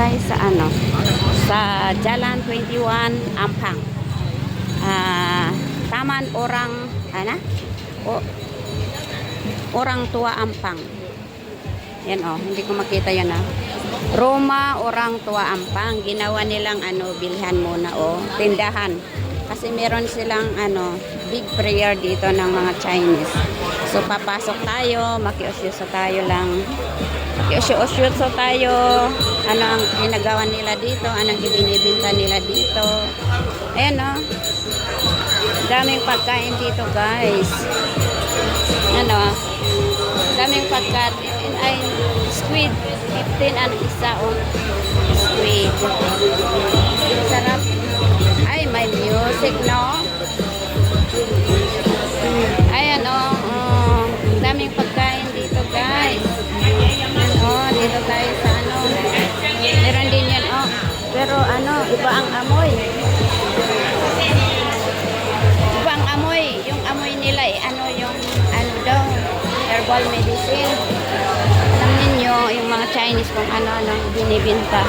tayo sa ano, sa Jalan 21 Ampang. Taman Orang, ano? Orang Tua Ampang. Yan hindi ko makita yan Roma Orang Tua Ampang. Ginawa nilang bilhan muna tindahan. Kasi meron silang big prayer dito ng mga Chinese. So papasok tayo, makiusyoso tayo lang. Makiusyoso tayo. Ano ang ginagawa nila dito, anong ibinibinta nila dito. Ayan daming pagkain dito, guys. Daming pagkain ay squid 15 ang isa squid. Sarap. Ay, may music, no? Ayan, daming pagkain dito, guys. Dito tayo sa meron din yan, pero iba ang amoy. Iba ang amoy. Yung amoy nila, yung daw, herbal medicine. Alam ninyo, yung mga Chinese kung ano binibinta.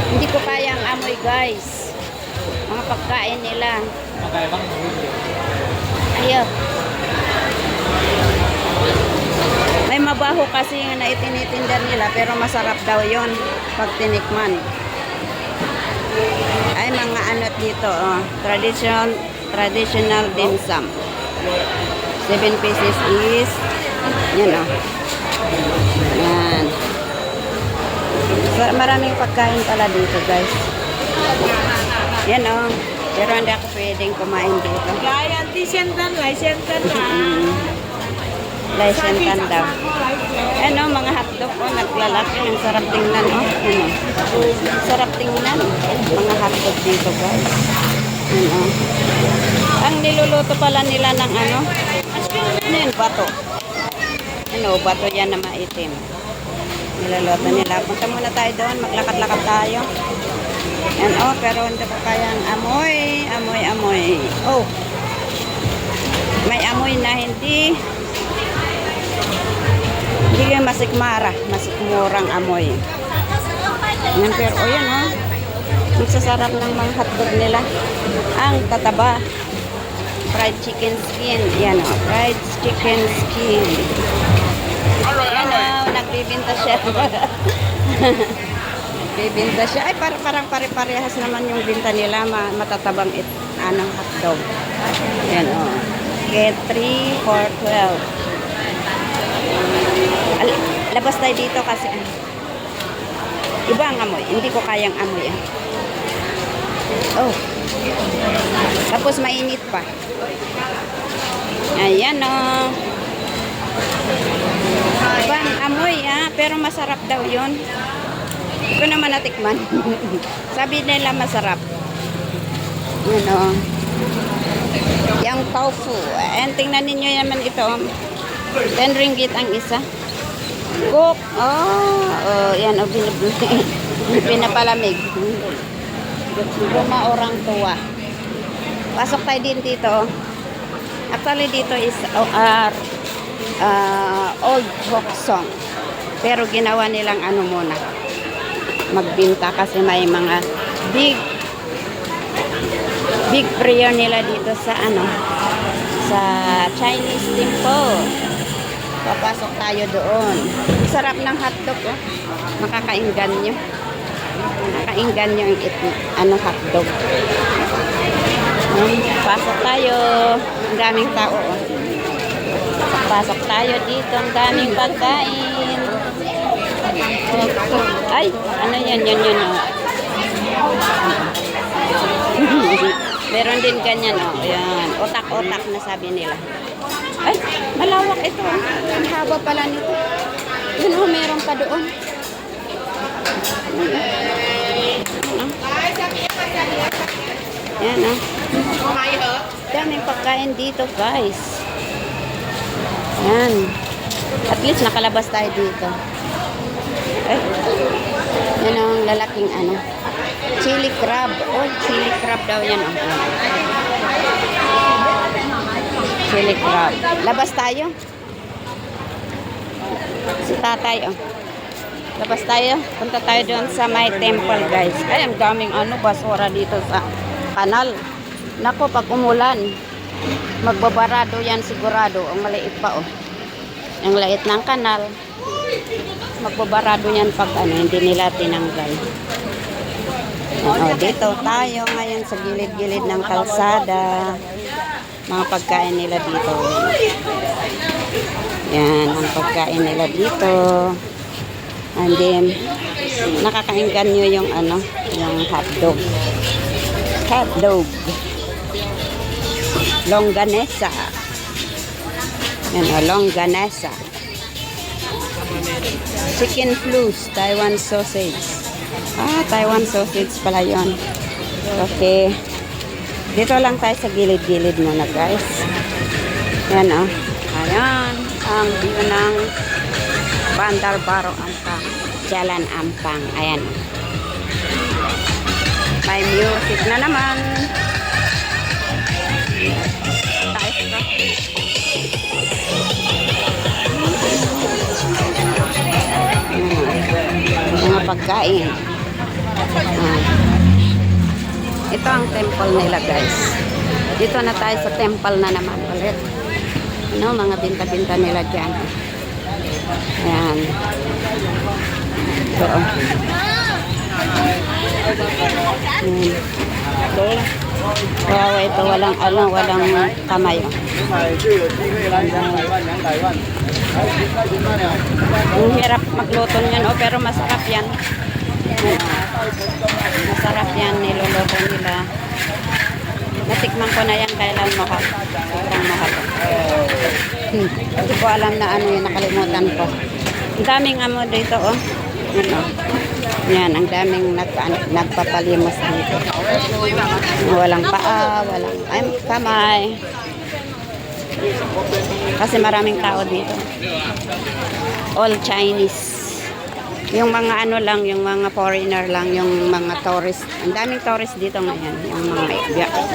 Hindi ko kaya ang amoy, guys. Mga pagkain nila. Ayun. May mabaho kasi yung naitinitinda nila, pero masarap daw yon pag tinikman. Ay, mga dito, traditional dim sum. 7 pieces is, yan yan. So, maraming pagkain pala dito, guys. Yan pero hindi ako pwedeng kumain dito. Licentan na. Licentan daw. Mga hotdog naglalaki. Ang sarap tingnan, sarap tingnan. Mga hotdog dito, guys. Ang niluluto pala nila ng yun, bato. Bato yan na maitim. Niluluto nila. Punta muna tayo doon. Maglakad-lakad tayo. Yan, pero hindi ko kayang amoy. May amoy na hindi yung masikmurang amoy. Yan, pero yan magsasarap ng mga hotdog nila. Ang tataba. Fried chicken skin. Yan fried chicken skin. Yan nagbibinta siya. Bibinta siya. Ay, parang pare-parehas naman yung binta nila. Matatabang hotdog. Yan Get 3 for 12. Labas tayo dito kasi iba ang amoy. Hindi ko kayang amoy. Tapos mainit pa. Ayan iba ang amoy pero masarap daw yun. Ito naman natikman. Sabi nila masarap. Yung tofu. Tingnan ninyo naman ito. 10 ringgit ang isa. Cook. Yan pinapalamig. Roma Orang Tua. Pasok tayo din dito. Actually dito is old folk song. Pero ginawa nilang muna. Magbinta kasi may mga big prayer nila dito sa sa Chinese temple. Papasok tayo doon. Sarap ng hotdog makakainggan nyo yung hotdog. Pasok tayo. Ang daming tao pasok tayo dito. Ang daming pagkain. Ay, yan. Meron din ganyan, Ayan, otak-otak na sabi nila. Ay, malawak ito, Ang haba pala nito. Yun, meron pa doon. Ayan, daming pagkain dito, guys. Ayan. At least nakalabas tayo dito. Yan ang lalaking chili crab. Chili crab daw yan. Chili crab. Labas tayo. Si tatay Labas tayo. Punta tayo doon sa may temple, guys. Ay, ang daming basura dito sa kanal. Nako, pag umulan, magbabarado yan sigurado. Ang maliit pa, oh. Ang liit ng kanal. Magbabarado yan pag hindi nila tinanggal. Dito tayo ngayon sa gilid-gilid ng kalsada. Mga pagkain nila dito. Yan, ang pagkain nila dito. And then, nakakainggan nyo yung yung hotdog. Hotdog. Longganesa. Yan, longganesa. Chicken flews, Taiwan sausage. Taiwan sausage pala yun. Okay. Dito lang tayo sa gilid-gilid muna, guys. Yan, ayan. Ang view ng Bandar Baru Ampang. Jalan Ampang. Ayan. May music na naman. Tayo ba? Mga pagkain. Ito ang temple nila, guys. Dito na tayo sa temple na naman ulit. Mga binta-binta nila dyan. Ayan. Ito. Wow, ito walang kamay. Ang hirap magluto niyan, pero masarap yan. Masarap yan, niluluto nila. Natikman ko na yan, kailan mahal. Sobrang mahal. Hindi ko alam na yun, nakalimutan ko. Ang daming dito, Yan, ang daming nagpapalimos dito. Walang paa, walang kamay. Kasi maraming tao dito. All Chinese. Yung mga lang, yung mga foreigner lang, yung mga tourist. Ang daming tourist dito ngayon. Yung mga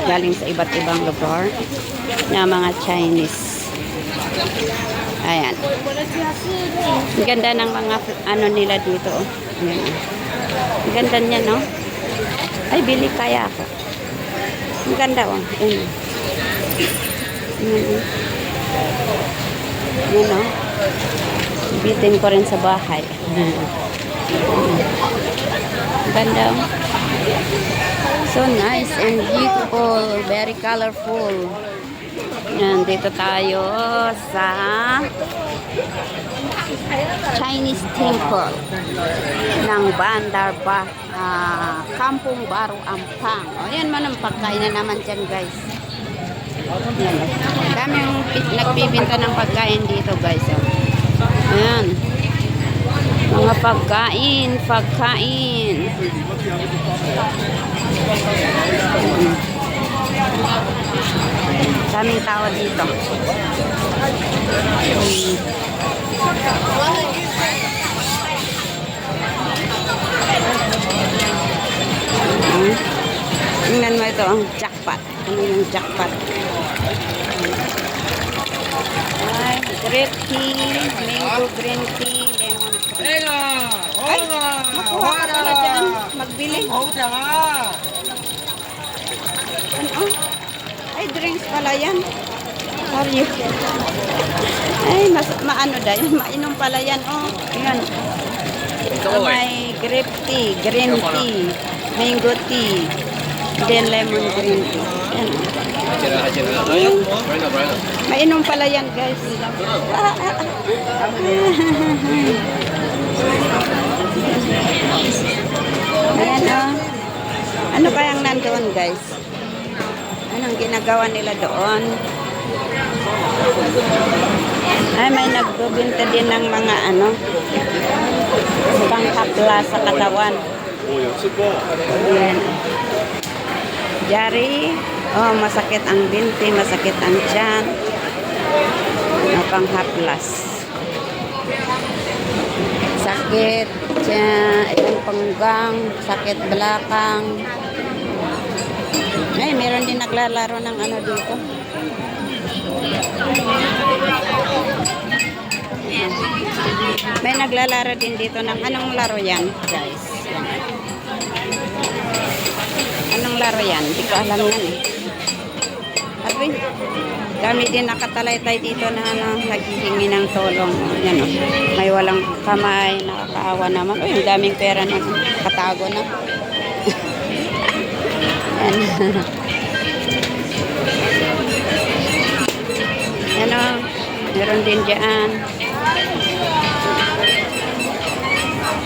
galing sa iba't ibang lugar na mga Chinese. Ayan. Ang ganda ng mga nila dito. Ayan. Ang ganda niya, no? Ay, bili kaya ako. Ang ganda, Ayan. Ayan, no? Bitin ko rin sa bahay. Ganda. So nice and beautiful. Very colorful. Yan, dito tayo sa Chinese temple ng Bandar Kampung Baru Ampang. Ayan man ang pagkain na naman dyan, guys. Yan. Daming nagbibinta ng pagkain dito, guys. Ayan. Mga pagkain. Daming tao dito. Tingnan mo ito, ang jackpot. Ano yung jackpot? Ay, green tea, mango green tea, lemon tea. Ay, makuha ka pala dyan. Magbili. Ano? Ay, drinks pala yan. How are you? Ay, maano dahil. Mainom pala yan. Yan. May grape tea, green tea, mango tea, then lemon green tea. Yan. Mainom pala yan, guys. Ayan, ano kayang nandoon, guys? Anong ginagawa nila doon? Ay, may nagbibinta din ng mga panghapla sa katawan. Ayan. Jari, masakit ang binti, masakit ang tiyan. Panghaplas. Sakit tiyan, itong panggang, sakit belakang. Ay, meron din naglalaro ng dito. May naglalaro din dito ng anong laro yan, guys. Yan. Anong laro yan? Hindi ko alam yan eh. Abi, dami din nakatalaytay dito na naghihingi ng tulong. Yan o. May walang kamay, nakakaawa naman. Uy, ang daming pera na katago na. Yan. Yan o. Meron din dyan.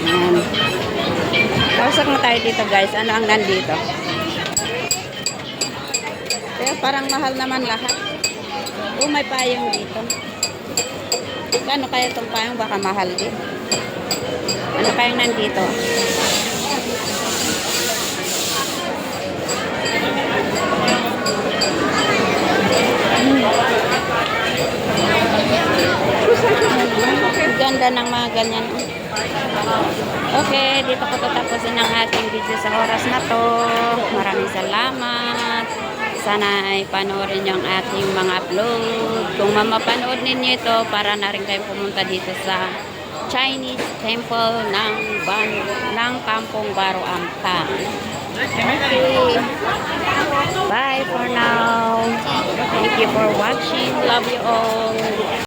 Yan. Kausap mo tayo dito guys. Ano ang nandito? Pero parang mahal naman lahat. Oh, may payong dito. Ano kaya itong payong? Baka mahal din. Ano kayang nandito? Ganda ng mga ganyan. Okay, dito ko tatapusin ang ating video sa oras na to. Maraming salamat. Sana ay panoorin nyo ang ating mga upload. Kung mamapanood ninyo ito, para na rin kayo pumunta dito sa Chinese Temple ng Kampong Baro Ampang. Okay. Bye for now. Thank you for watching. Love you all.